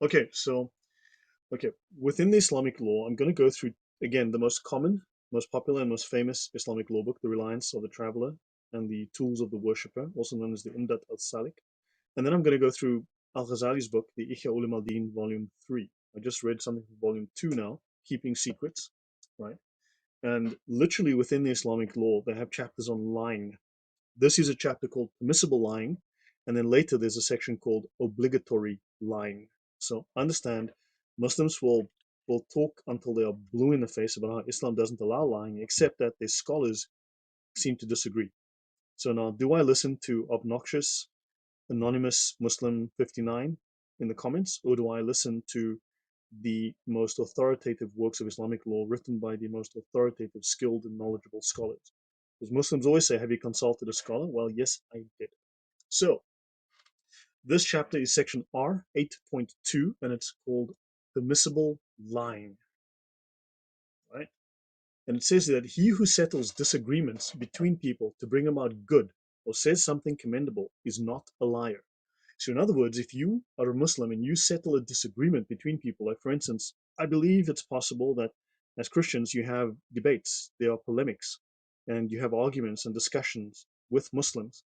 Okay, within the Islamic law, I'm going to go through again the most common, most popular, and most famous Islamic law book, The Reliance of the Traveler and the Tools of the Worshipper, also known as the Imdat al-Salik. And then I'm going to go through Al-Ghazali's book, the Ihya Ulum al-Din, Volume 3. I just read something from Volume 2 now, Keeping Secrets, right? And literally within the Islamic law, they have chapters on lying. This is a chapter called Permissible Lying, and then later there's a section called Obligatory Lying. So understand, Muslims will talk until they are blue in the face about how Islam doesn't allow lying, except that their scholars seem to disagree. So now, do I listen to obnoxious, anonymous Muslim 59 in the comments, or do I listen to the most authoritative works of Islamic law written by the most authoritative, skilled, and knowledgeable scholars? Because Muslims always say, have you consulted a scholar? Well, yes, I did. So this chapter is section R 8.2, and it's called Permissible Lying, right? And it says that he who settles disagreements between people to bring about good or says something commendable is not a liar. So in other words, if you are a Muslim and you settle a disagreement between people, like for instance, I believe it's possible that as Christians you have debates, there are polemics, and you have arguments and discussions with Muslims.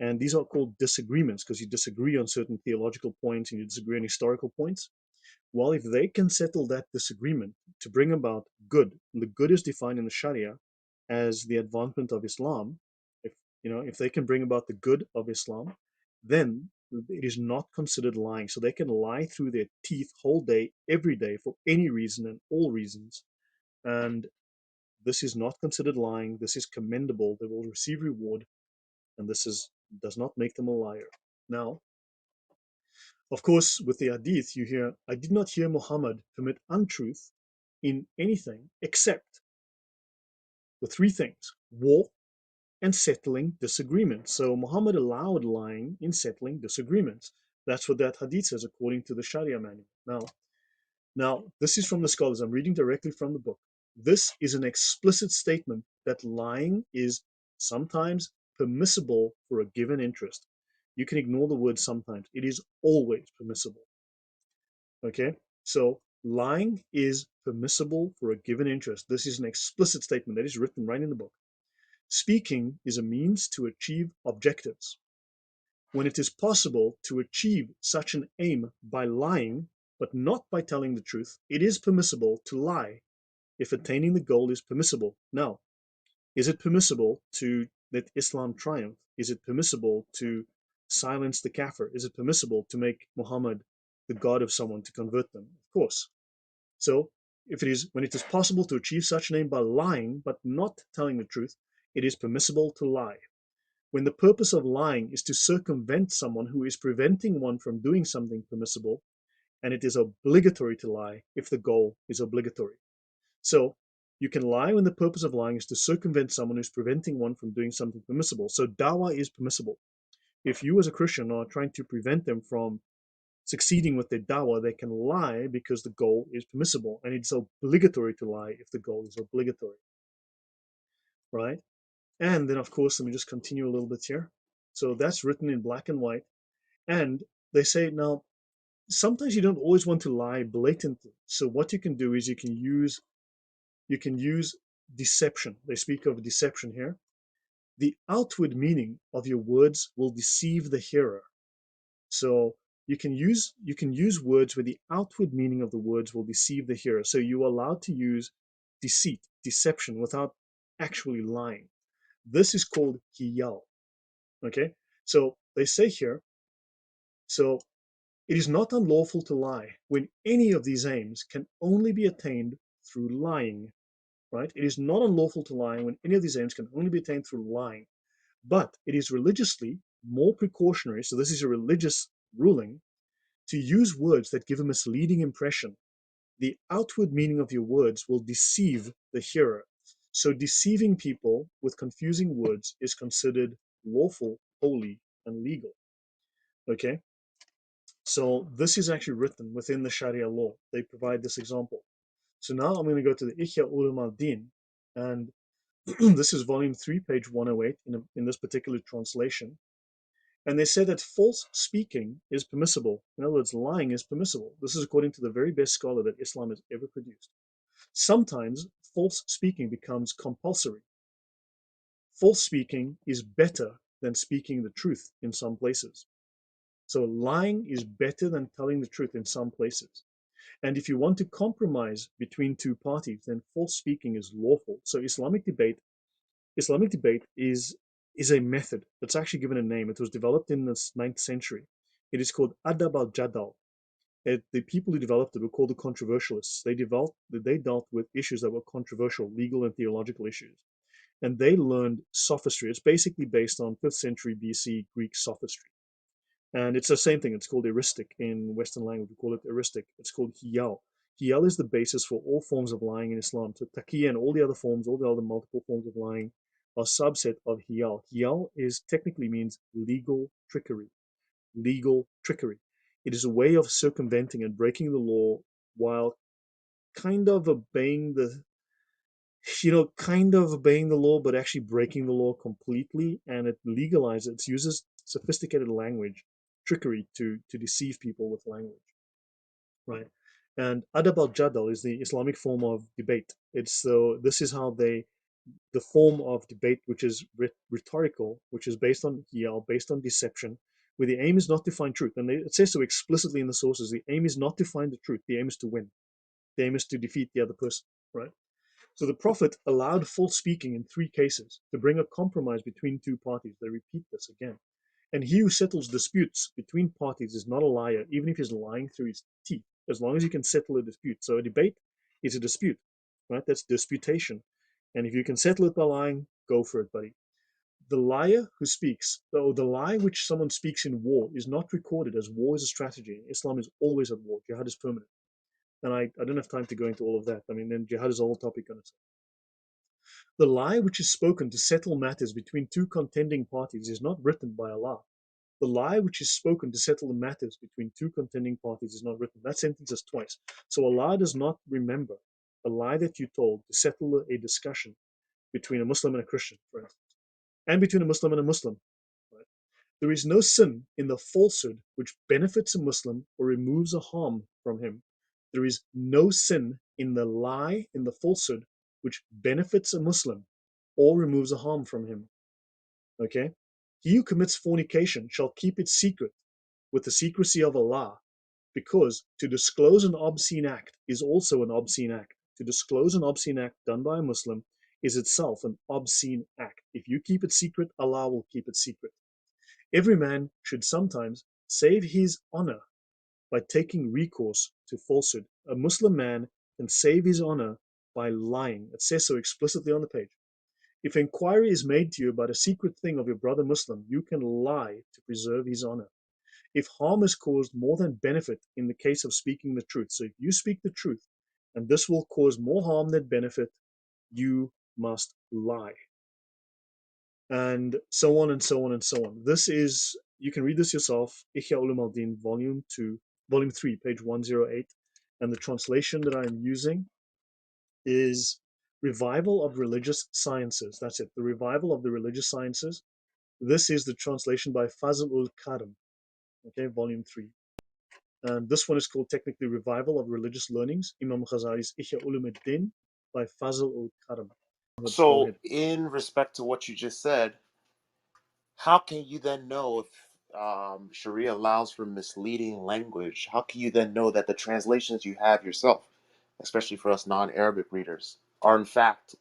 And these are called disagreements because you disagree on certain theological points and you disagree on historical points. Well, if they can settle that disagreement to bring about good, and the good is defined in the Sharia as the advancement of Islam, if they can bring about the good of Islam, then it is not considered lying. So they can lie through their teeth whole day, every day, for any reason and all reasons. And this is not considered lying. This is commendable. They will receive reward, and does not make them a liar. Now, of course, with the Hadith, you hear, I did not hear Muhammad commit untruth in anything except the three things: war and settling disagreements. So Muhammad allowed lying in settling disagreements. That's what that Hadith says according to the Sharia manual. Now, this is from the scholars. I'm reading directly from the book. This is an explicit statement that lying is sometimes permissible for a given interest. You can ignore the word sometimes. It is always permissible. Okay? So lying is permissible for a given interest. This is an explicit statement that is written right in the book. Speaking is a means to achieve objectives. When it is possible to achieve such an aim by lying, but not by telling the truth, it is permissible to lie if attaining the goal is permissible. Now, is it permissible to let Islam triumph? Is it permissible to silence the kafir? Is it permissible to make Muhammad the god of someone, to convert them? Of course. So, when it is possible to achieve such an aim by lying, but not telling the truth, it is permissible to lie. When the purpose of lying is to circumvent someone who is preventing one from doing something permissible, and it is obligatory to lie if the goal is obligatory. So you can lie when the purpose of lying is to circumvent someone who's preventing one from doing something permissible. So dawah is permissible. If you as a Christian are trying to prevent them from succeeding with their dawah, they can lie because the goal is permissible, and it's obligatory to lie if the goal is obligatory, right? And then, of course, let me just continue a little bit here. So that's written in black and white. And they say, now, sometimes you don't always want to lie blatantly. So what you can do is you can use deception. They speak of deception here. The outward meaning of your words will deceive the hearer. So you can use words where the outward meaning of the words will deceive the hearer. So you're allowed to use deceit, deception, without actually lying. This is called hiyal. Okay, so they say here, so it is not unlawful to lie when any of these aims can only be attained through lying, right? It is not unlawful to lie when any of these aims can only be attained through lying, but it is religiously more precautionary, so this is a religious ruling, to use words that give a misleading impression. The outward meaning of your words will deceive the hearer. So deceiving people with confusing words is considered lawful, holy, and legal. Okay? So this is actually written within the Sharia law. They provide this example. So now I'm going to go to the Ihya Ulum al-Din, and this is volume 3, page 108 in this particular translation. And they said that false speaking is permissible. In other words, lying is permissible. This is according to the very best scholar that Islam has ever produced. Sometimes false speaking becomes compulsory. False speaking is better than speaking the truth in some places. So lying is better than telling the truth in some places. And if you want to compromise between two parties, then false speaking is lawful. So Islamic debate is a method that's actually given a name. It was developed in the 9th century. It is called Adab al-Jadal. The people who developed it were called the controversialists. They dealt with issues that were controversial, legal and theological issues. And they learned sophistry. It's basically based on 5th century BC Greek sophistry. And it's the same thing. It's called heuristic in Western language. We call it heuristic. It's called hiyal. Hiyal is the basis for all forms of lying in Islam. So taqiyya and all the other forms, all the other multiple forms of lying are subset of hiyal. Hiyal is technically means legal trickery. Legal trickery. It is a way of circumventing and breaking the law while kind of obeying the law, but actually breaking the law completely. And it legalizes, it uses sophisticated language, trickery to deceive people with language, right? And adab al-jadal is the Islamic form of debate. This is how the form of debate, which is rhetorical, which is based on hiyal, based on deception, where the aim is not to find truth. And it says so explicitly in the sources, the aim is not to find the truth, the aim is to win. The aim is to defeat the other person, right? So the Prophet allowed false speaking in 3 cases to bring a compromise between 2 parties. They repeat this again. And he who settles disputes between parties is not a liar, even if he's lying through his teeth, as long as he can settle a dispute. So a debate is a dispute, right? That's disputation. And if you can settle it by lying, go for it, buddy. The liar who speaks, though the lie which someone speaks in war is not recorded, as war is a strategy. Islam is always at war. Jihad is permanent. And I don't have time to go into all of that. I mean, then jihad is a whole topic on its own. The lie which is spoken to settle matters between 2 contending parties is not written by Allah. The lie which is spoken to settle the matters between 2 contending parties is not written. That sentence is twice. So Allah does not remember a lie that you told to settle a discussion between a Muslim and a Christian, for instance, and between a Muslim and a Muslim. Right? There is no sin in the falsehood which benefits a Muslim or removes a harm from him. There is no sin in the lie, in the falsehood, which benefits a Muslim or removes a harm from him. Okay? He who commits fornication shall keep it secret with the secrecy of Allah, because to disclose an obscene act is also an obscene act. To disclose an obscene act done by a Muslim is itself an obscene act. If you keep it secret, Allah will keep it secret. Every man should sometimes save his honor by taking recourse to falsehood. A Muslim man can save his honor by lying. It says so explicitly on the page. If inquiry is made to you about a secret thing of your brother Muslim, you can lie to preserve his honor. If harm is caused more than benefit in the case of speaking the truth, so if you speak the truth and this will cause more harm than benefit, you must lie. And so on and so on and so on. This is, you can read this yourself, Ihya Ulum al-Din, volume 3, page 108. And the translation that I'm using is Revival of Religious Sciences. That's it, the Revival of the Religious Sciences. This is the translation by Fazl ul-Karim, okay, volume 3. And this one is called technically Revival of Religious Learnings, Imam Ghazali's Ihya Ulum al-Din by Fazl ul-Karim. Go So, ahead. in respect to what you just said, how can you then know if Sharia allows for misleading language? How can you then know that the translations you have yourself, especially for us non-Arabic readers, are in fact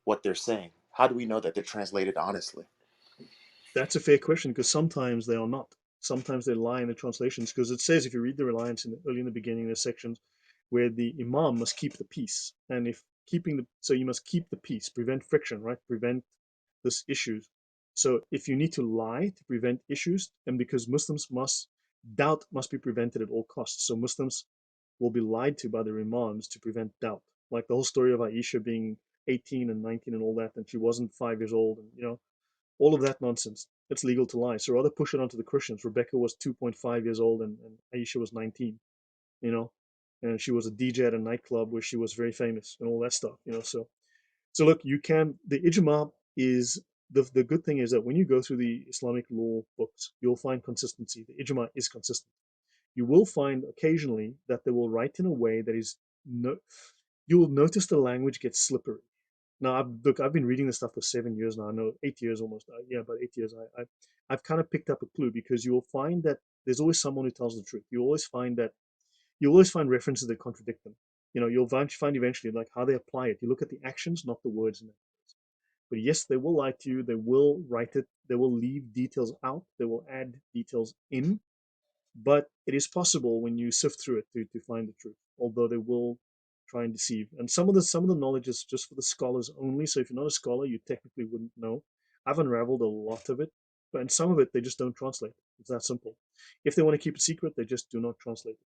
what they're saying? How do we know that they're translated honestly? That's a fair question, because sometimes they are not. Sometimes they lie in the translations, because it says, if you read the Reliance early in the beginning, there's sections where the Imam must keep the peace. And if so you must keep the peace, prevent friction, right? Prevent this issues. So if you need to lie to prevent issues, and because doubt must be prevented at all costs. So Muslims will be lied to by their Imams to prevent doubt. Like the whole story of Aisha being 18 and 19 and all that, and she wasn't 5 years old, and all of that nonsense. It's legal to lie. So rather push it onto the Christians. Rebecca was 2.5 years old and Aisha was 19, and she was a DJ at a nightclub where she was very famous and all that stuff. So look, the ijma is the good thing is that when you go through the Islamic law books, you'll find consistency. The ijma is consistent. You will find occasionally that they will write in a way that is no. You will notice the language gets slippery. Now, look, I've been reading this stuff for 7 years now. I know 8 years almost. Yeah, about 8 years. I've kind of picked up a clue because you will find that there's always someone who tells the truth. You always find references that contradict them. You'll find eventually like how they apply it. You look at the actions, not the words in it. But yes, they will lie to you. They will write it. They will leave details out. They will add details in. But it is possible when you sift through it to find the truth. Although they will try and deceive. And some of the knowledge is just for the scholars only. So if you're not a scholar, you technically wouldn't know. I've unraveled a lot of it, but in some of it they just don't translate. It's that simple. If they want to keep it secret, they just do not translate it.